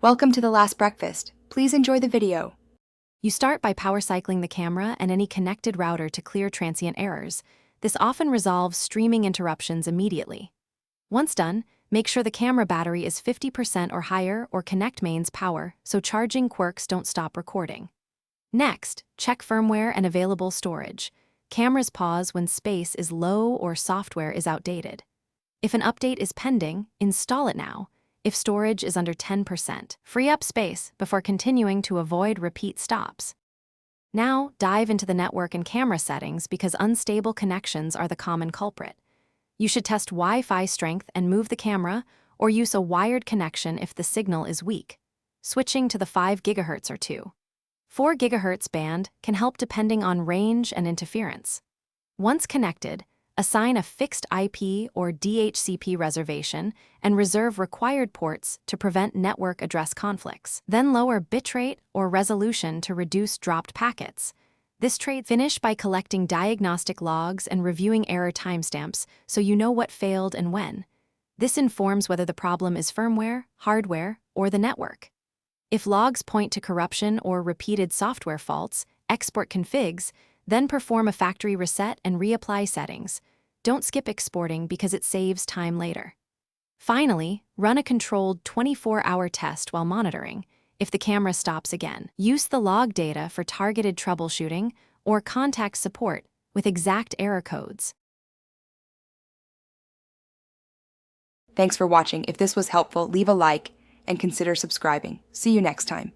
Welcome to The Last Breakfast. Please enjoy the video. You start by power cycling the camera and any connected router to clear transient errors. This often resolves streaming interruptions immediately. Once done, make sure the camera battery is 50% or higher or connect mains power so charging quirks don't stop recording. Next, check firmware and available storage. Cameras pause when space is low or software is outdated. If an update is pending, install it now. If storage is under 10%, free up space before continuing to avoid repeat stops. Now, dive into the network and camera settings because unstable connections are the common culprit. You should test Wi-Fi strength and move the camera, or use a wired connection if the signal is weak, switching to the 5 GHz or 4 GHz band can help depending on range and interference. Once connected, assign a fixed IP or DHCP reservation and reserve required ports to prevent network address conflicts. Then lower bitrate or resolution to reduce dropped packets. This finish by collecting diagnostic logs and reviewing error timestamps so you know what failed and when. This informs whether the problem is firmware, hardware, or the network. If logs point to corruption or repeated software faults, export configs, then perform a factory reset and reapply settings. Don't skip exporting because it saves time later. Finally, run a controlled 24-hour test while monitoring. If the camera stops again, use the log data for targeted troubleshooting or contact support with exact error codes. Thanks for watching. If this was helpful, leave a like and consider subscribing. See you next time.